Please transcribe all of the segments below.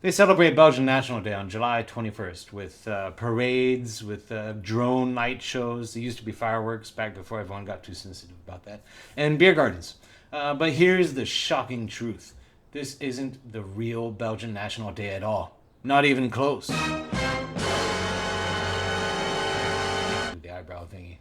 They celebrate Belgian National Day on July 21st with parades, with drone light shows. There used to be fireworks back before everyone got too sensitive about that, and beer gardens. But here's the shocking truth. This isn't the real Belgian National Day at all. Not even close. The eyebrow thingy.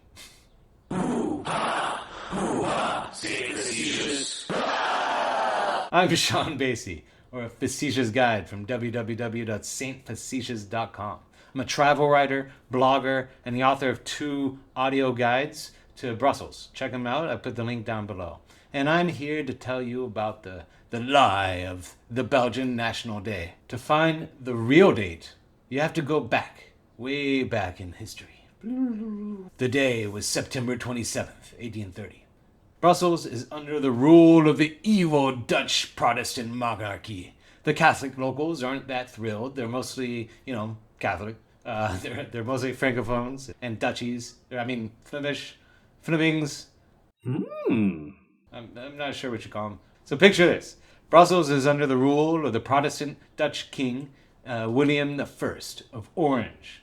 I'm Sean Basie, or a facetious guide from www.saintfacetious.com. I'm a travel writer, blogger, and the author of 2 audio guides to Brussels. Check them out. I put the link down below. And I'm here to tell you about the lie of the Belgian National Day. To find the real date, you have to go back, way back in history. The day was September 27th, 1830. Brussels is under the rule of the evil Dutch Protestant monarchy. The Catholic locals aren't that thrilled. They're mostly, Catholic. They're mostly Francophones and Dutchies. Flemish, Flemings. I'm not sure what you call them. So picture this. Brussels is under the rule of the Protestant Dutch king, William I of Orange.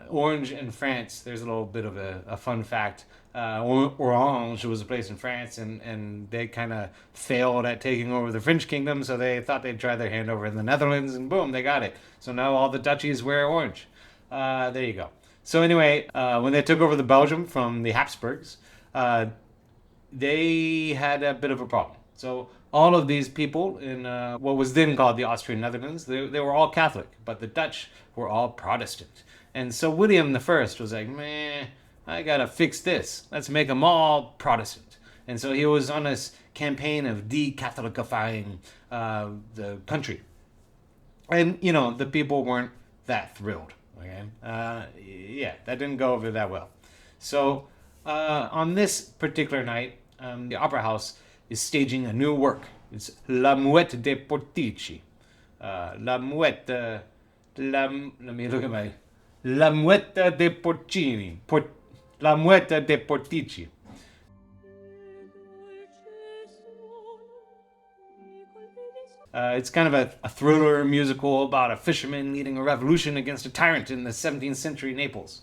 Orange in France, there's a little bit of a fun fact. Orange was a place in France, and they kind of failed at taking over the French kingdom, so they thought they'd try their hand over in the Netherlands, and boom, they got it. So now all the duchies wear orange. There you go. So anyway, when they took over the Belgium from the Habsburgs, they had a bit of a problem. So all of these people in what was then called the Austrian Netherlands, they were all Catholic, but the Dutch were all Protestant. And so William I was like, meh, I gotta fix this. Let's make them all Protestant. And so he was on this campaign of de-Catholicifying the country. And, the people weren't that thrilled. Okay? That didn't go over that well. So on this particular night, the Opera House is staging a new work. It's La Muette de Portici. La Muette... let me look at my... La Muetta de Porcini. La Muetta de Portici. It's kind of a thriller musical about a fisherman leading a revolution against a tyrant in the 17th century Naples.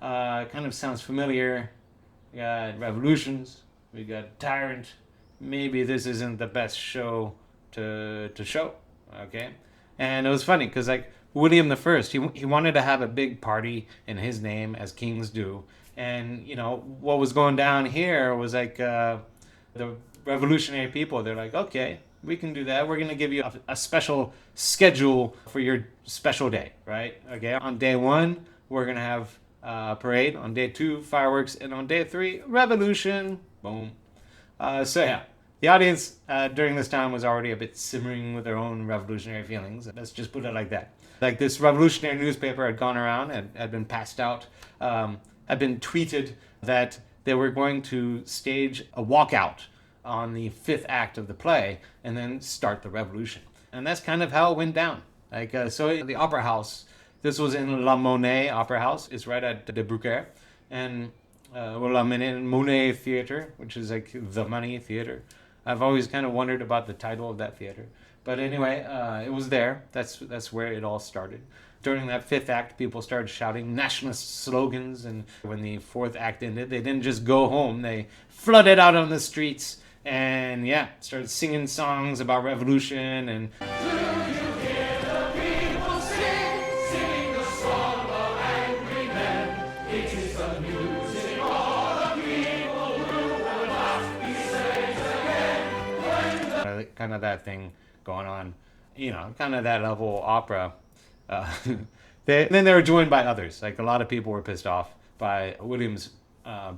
Kind of sounds familiar. We got revolutions. We got a tyrant. Maybe this isn't the best show to show. Okay? And it was funny because, William I, he wanted to have a big party in his name, as kings do. And, what was going down here was the revolutionary people. They're like, okay, we can do that. We're going to give you a special schedule for your special day, right? Okay, on day 1, we're going to have a parade. On day 2, fireworks. And on day 3, revolution. Boom. The audience during this time was already a bit simmering with their own revolutionary feelings. Let's just put it like that. This revolutionary newspaper had gone around and had been passed out, had been tweeted that they were going to stage a walkout on the 5th act of the play and then start the revolution. And that's kind of how it went down. So the Opera House, this was in La Monnaie Opera House. It's right at de Bruxelles. And La Monnaie Theater, which is the Money Theater. I've always kind of wondered about the title of that theater. But anyway, it was there. That's where it all started. During that 5th act, people started shouting nationalist slogans. And when the 4th act ended, they didn't just go home. They flooded out on the streets and, started singing songs about revolution and... kind of that thing going on, kind of that level opera. Then they were joined by others. A lot of people were pissed off by William's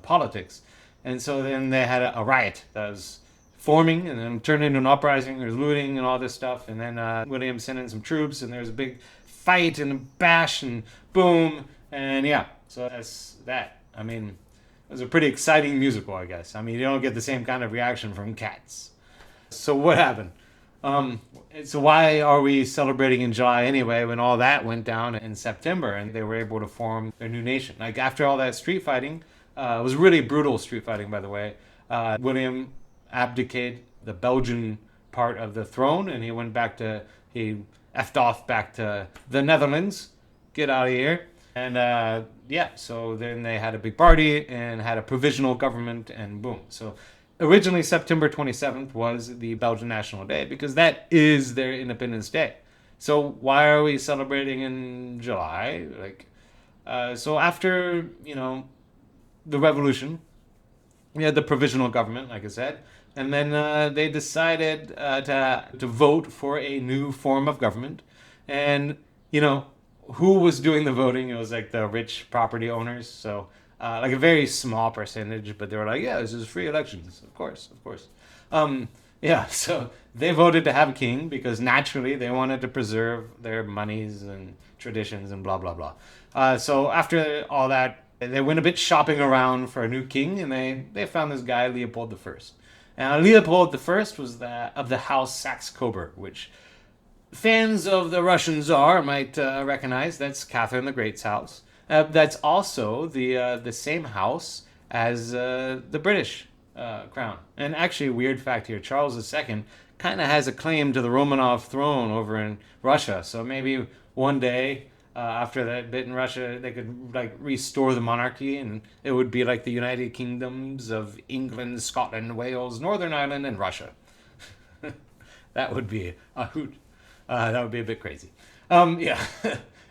politics. And so then they had a riot that was forming and then turned into an uprising. There's looting and all this stuff. And then William sent in some troops and there was a big fight and a bash and boom. And so that's that. It was a pretty exciting musical, I guess. You don't get the same kind of reaction from Cats. So what happened? So why are we celebrating in July anyway when all that went down in September and they were able to form their new nation? After all that street fighting, it was really brutal street fighting, by the way. William abdicated the Belgian part of the throne and he effed off back to the Netherlands. Get out of here. And yeah, so then they had a big party and had a provisional government, and boom. So originally, September 27th was the Belgian National Day because that is their Independence Day. So why are we celebrating in July? So after the revolution, we had the provisional government, like I said, and then they decided to vote for a new form of government, and you know who was doing the voting? It was like the rich property owners, so like a very small percentage, but they were like, yeah, this is free elections, of course, of course. Yeah, so they voted to have a king because naturally they wanted to preserve their monies and traditions and blah blah blah. So after all that, they went a bit shopping around for a new king, and they found this guy Leopold the First. Now Leopold the First was of the House Saxe-Coburg, which fans of the Russian Tsar might recognize. That's Catherine the Great's house. That's also the same house as the British crown. And actually, a weird fact here: Charles II kind of has a claim to the Romanov throne over in Russia. So maybe one day, after that bit in Russia, they could like restore the monarchy, and it would be like the United Kingdoms of England, Scotland, Wales, Northern Ireland, and Russia. That would be a hoot. That would be a bit crazy. Yeah.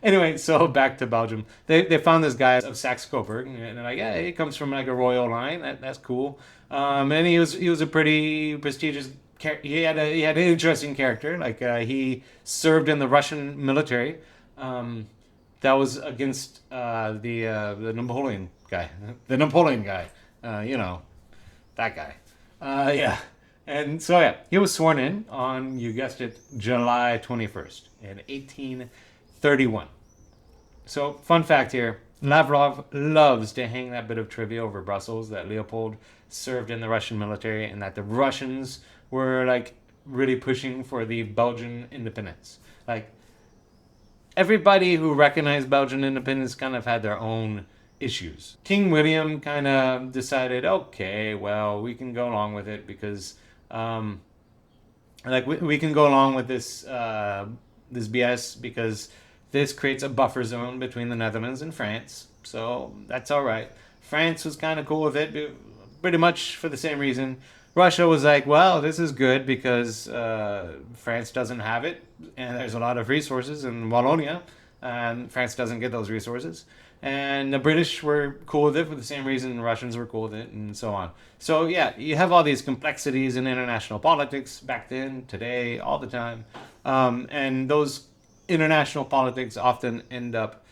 Anyway, so back to Belgium. They found this guy of Saxe-Coburg, and they're like, yeah, he comes from like a royal line. That's cool. And he was a pretty prestigious. He had an interesting character. Like he served in the Russian military. That was against the Napoleon guy. The Napoleon guy. That guy. Yeah. And so, yeah, he was sworn in on, you guessed it, July 21st in 1831. So, fun fact here, Lavrov loves to hang that bit of trivia over Brussels, that Leopold served in the Russian military and that the Russians were, like, really pushing for the Belgian independence. Like, everybody who recognized Belgian independence kind of had their own issues. King William kind of decided, okay, well, we can go along with it because we can go along with this this BS because this creates a buffer zone between the Netherlands and France, so that's all right. France was kind of cool with it, pretty much for the same reason. Russia was like, well, this is good because France doesn't have it, and there's a lot of resources in Wallonia, and France doesn't get those resources. And the British were cool with it for the same reason the Russians were cool with it, and so on. So yeah, you have all these complexities in international politics back then, today, all the time. And those international politics often end up,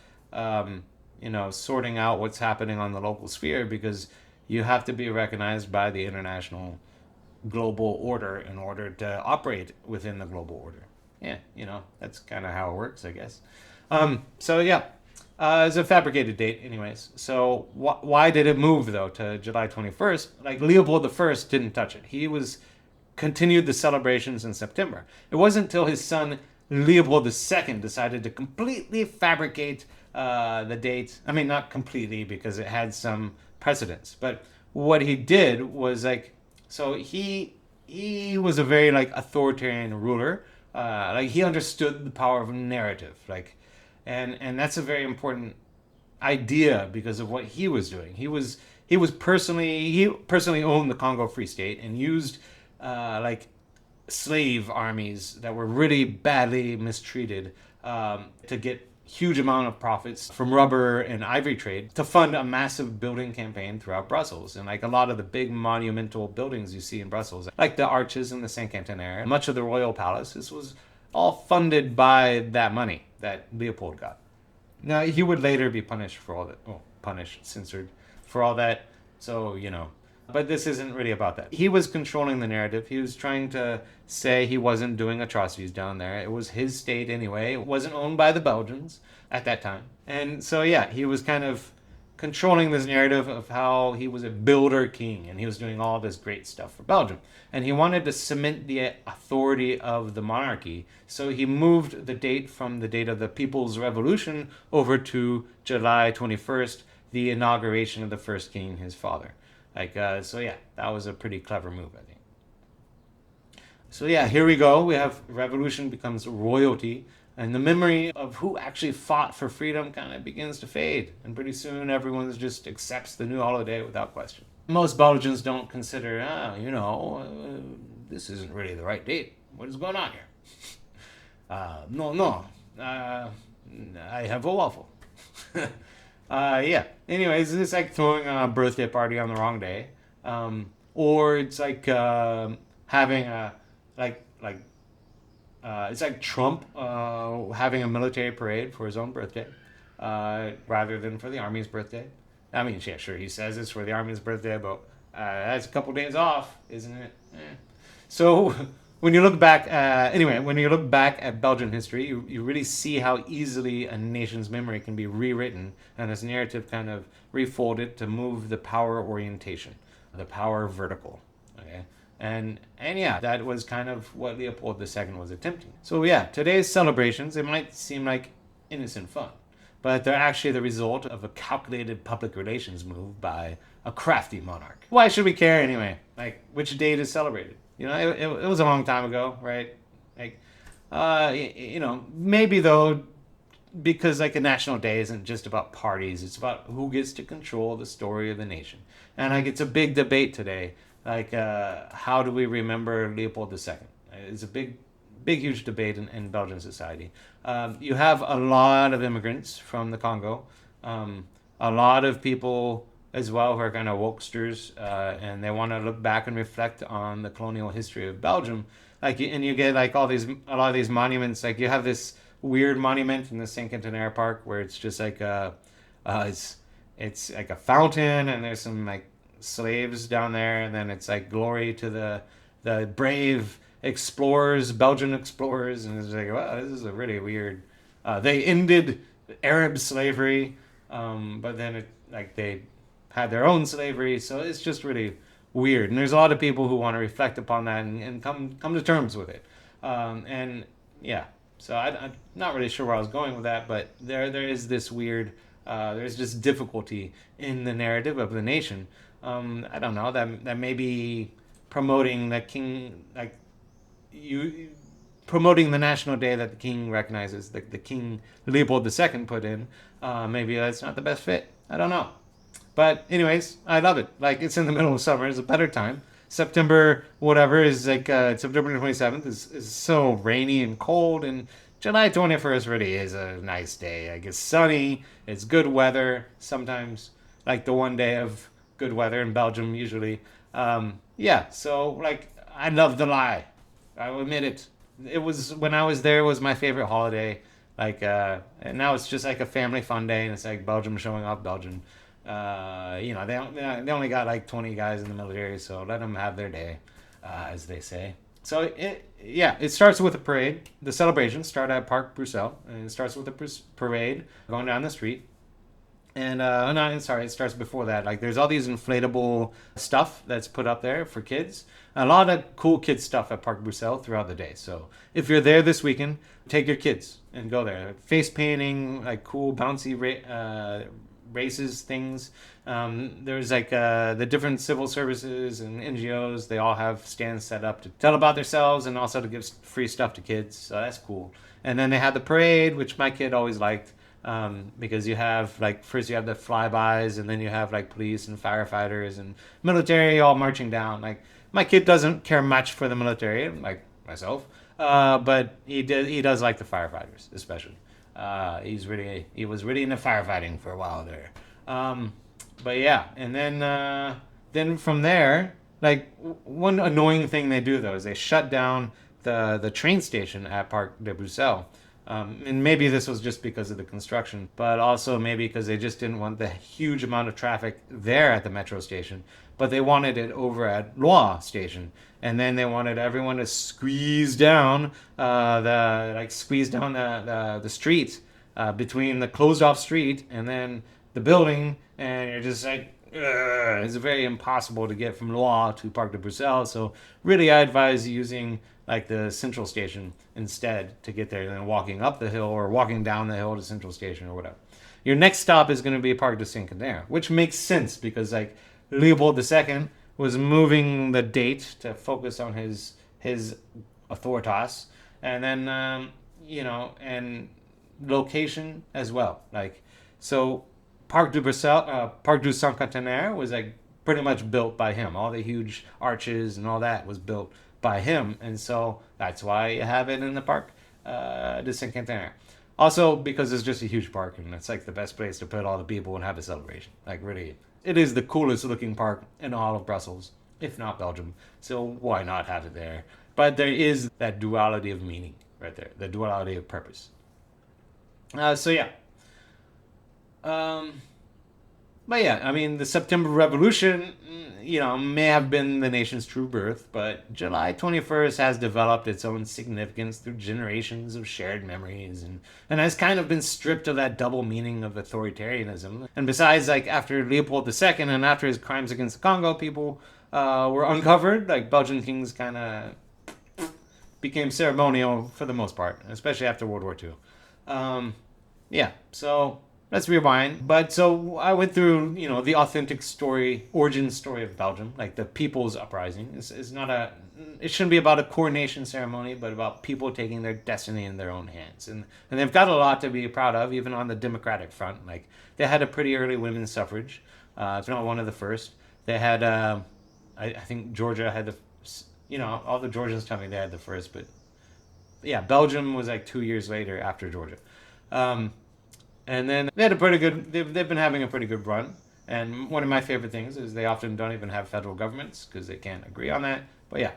sorting out what's happening on the local sphere because you have to be recognized by the international global order in order to operate within the global order. Yeah, that's kind of how it works, I guess. So yeah. It's a fabricated date, anyways. So why did it move though to July 21st? Like Leopold I didn't touch it. He continued the celebrations in September. It wasn't until his son Leopold II decided to completely fabricate the date. I mean, not completely because it had some precedence, but what he did was so he was a very authoritarian ruler. He understood the power of narrative, and that's a very important idea because of what he was doing. He personally owned the Congo Free State and used slave armies that were really badly mistreated to get huge amount of profits from rubber and ivory trade to fund a massive building campaign throughout Brussels. And a lot of the big monumental buildings you see in Brussels, like the arches and the Cinquantenaire, much of the royal palace, this was all funded by that money that Leopold got. Now, he would later be punished for all that. Oh, censored for all that. So, But this isn't really about that. He was controlling the narrative. He was trying to say he wasn't doing atrocities down there. It was his state anyway. It wasn't owned by the Belgians at that time. And so, yeah, he was kind of controlling this narrative of how he was a builder king and he was doing all this great stuff for Belgium. And he wanted to cement the authority of the monarchy. So he moved the date from the date of the People's Revolution over to July 21st, the inauguration of the first king, his father. So yeah, that was a pretty clever move, I think. So yeah, here we go. We have revolution becomes royalty, and the memory of who actually fought for freedom kind of begins to fade. And pretty soon, everyone just accepts the new holiday without question. Most Belgians don't consider, this isn't really the right date. What is going on here? No, no. I have a waffle. Yeah. Anyways, it's like throwing a birthday party on the wrong day, or it's like having a like it's like Trump having a military parade for his own birthday, rather than for the army's birthday. I mean, yeah, sure, he says it's for the army's birthday, but that's a couple days off, isn't it? So when you look back, when you look back at Belgian history, you really see how easily a nation's memory can be rewritten and its narrative kind of refolded to move the power orientation, the power vertical. Okay. And yeah, that was kind of what Leopold II was attempting. So yeah, today's celebrations, it might seem like innocent fun, but they're actually the result of a calculated public relations move by a crafty monarch. Why should we care anyway? Like, which date is celebrated? It was a long time ago, right? Like, maybe though, because like a national day isn't just about parties, it's about who gets to control the story of the nation. And like, it's a big debate today. Like, how do we remember Leopold II? It's a big, huge debate in Belgian society. You have a lot of immigrants from the Congo, a lot of people as well who are kind of wokesters, and they want to look back and reflect on the colonial history of Belgium. Like, and you get like a lot of these monuments. Like, you have this weird monument in the Cinquantenaire Park where it's just like it's like a fountain, and there's some like slaves down there, and then it's like glory to the brave explorers, Belgian explorers, and it's like, wow, this is a really weird. They ended Arab slavery, but then they had their own slavery, so it's just really weird. And there's a lot of people who want to reflect upon that and come to terms with it. And yeah, so I'm not really sure where I was going with that, but there is this weird, there's this difficulty in the narrative of the nation. I don't know, that maybe promoting the king, like promoting the national day that the king recognizes, the King Leopold II put in, maybe that's not the best fit. I don't know. But anyways, I love it. Like, it's in the middle of summer. It's a better time. September, whatever, is like September 27th is so rainy and cold, and July 21st really is a nice day. Like, it's sunny, it's good weather. Sometimes, like the one day of good weather in Belgium, usually. Yeah, so like, I love the lie. I will admit it. It was, when I was there, it was my favorite holiday. Like, and now it's just like a family fun day, and it's like Belgium showing off Belgium. They only got like 20 guys in the military, so let them have their day, as they say. So it starts with a parade. The celebrations start at Parc Bruxelles, and it starts with a parade going down the street. And no, sorry, it starts before that. Like, there's all these inflatable stuff that's put up there for kids. A lot of cool kids stuff at Parc Bruxelles throughout the day. So if you're there this weekend, take your kids and go there. Face painting, like cool bouncy races, things. There's like the different civil services and NGOs. They all have stands set up to tell about themselves and also to give free stuff to kids. So that's cool. And then they had the parade, which my kid always liked. Because you have like, first you have the flybys, and then you have like police and firefighters and military all marching down. Like, my kid doesn't care much for the military, like myself, but he does like the firefighters especially. He was really into firefighting for a while there. But yeah, and then from there, like, one annoying thing they do though is they shut down the train station at Parc du Bruxelles. And maybe this was just because of the construction, but also maybe because they just didn't want the huge amount of traffic there at the metro station, but they wanted it over at Loire station. And then they wanted everyone to squeeze down the street, between the closed off street and then the building, and you're just like, ugh, it's very impossible to get from Loire to Parc de Bruxelles. So really, I advise using like the central station instead to get there, and then walking up the hill or walking down the hill to central station or whatever. Your next stop is going to be Parc de Cinquantenaire, which makes sense because like Leopold II was moving the date to focus on his his authoritas, and then and location as well. Like, so Parc du Bruxelles, Parc du Cinquantenaire was like pretty much built by him. All the huge arches and all that was built by him, and so that's why you have it in the Parc du Cinquantenaire. Also, because it's just a huge park, and it's like the best place to put all the people and have a celebration. Like, really, it is the coolest looking park in all of Brussels, if not Belgium. So why not have it there? But there is that duality of meaning right there, the duality of purpose. So yeah, um, but yeah, I mean, the September Revolution, may have been the nation's true birth, but July 21st has developed its own significance through generations of shared memories and has kind of been stripped of that double meaning of authoritarianism. And besides, like, after Leopold II and after his crimes against the Congo people were uncovered, like, Belgian kings kind of became ceremonial for the most part, especially after World War II. Yeah, so let's rewind. But so I went through, the authentic story, origin story of Belgium, like the people's uprising. It's not it shouldn't be about a coronation ceremony, but about people taking their destiny in their own hands. And they've got a lot to be proud of, even on the democratic front. Like, they had a pretty early women's suffrage. It's not one of the first. They had, I think Georgia had all the Georgians tell me they had the first, but yeah, Belgium was like 2 years later after Georgia. Um, and then they had a pretty good. They've been having a pretty good run. And one of my favorite things is they often don't even have federal governments because they can't agree on that. But yeah.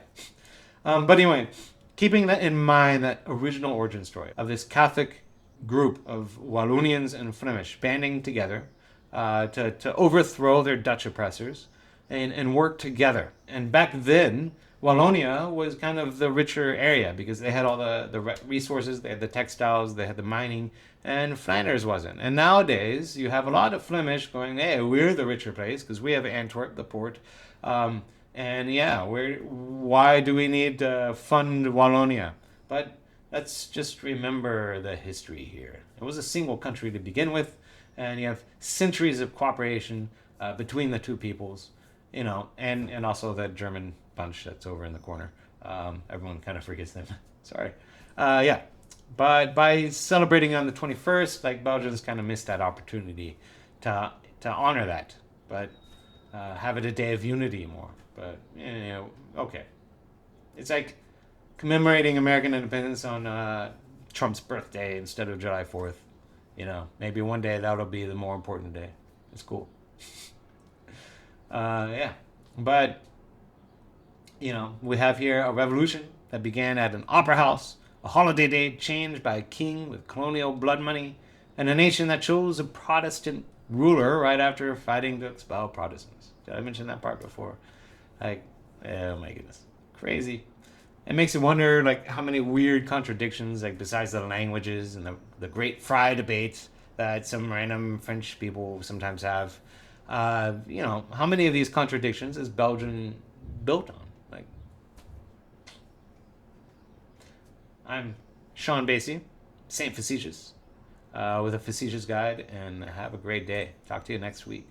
But anyway, keeping that in mind, that original origin story of this Catholic group of Wallonians and Flemish banding together to overthrow their Dutch oppressors and work together. And back then, Wallonia was kind of the richer area because they had all the resources, they had the textiles, they had the mining, and Flanders wasn't. And nowadays, you have a lot of Flemish going, hey, we're the richer place because we have Antwerp, the port. And yeah, why do we need to fund Wallonia? But let's just remember the history here. It was a single country to begin with, and you have centuries of cooperation between the two peoples, and also that German bunch that's over in the corner. Everyone kind of forgets them. Sorry. Yeah. But by celebrating on the 21st, like, Belgians kind of missed that opportunity to honor that, but have it a day of unity more. But, okay. It's like commemorating American independence on Trump's birthday instead of July 4th. Maybe one day that'll be the more important day. It's cool. Yeah. But, we have here a revolution that began at an opera house, a holiday day changed by a king with colonial blood money, and a nation that chose a Protestant ruler right after fighting to expel Protestants. Did I mention that part before? Like, oh my goodness. Crazy. It makes you wonder, like, how many weird contradictions, like, besides the languages and the great fry debate that some random French people sometimes have. How many of these contradictions is Belgium built on? Like, I'm Sean Basie, Saint Facetious, with a facetious guide, and have a great day. Talk to you next week.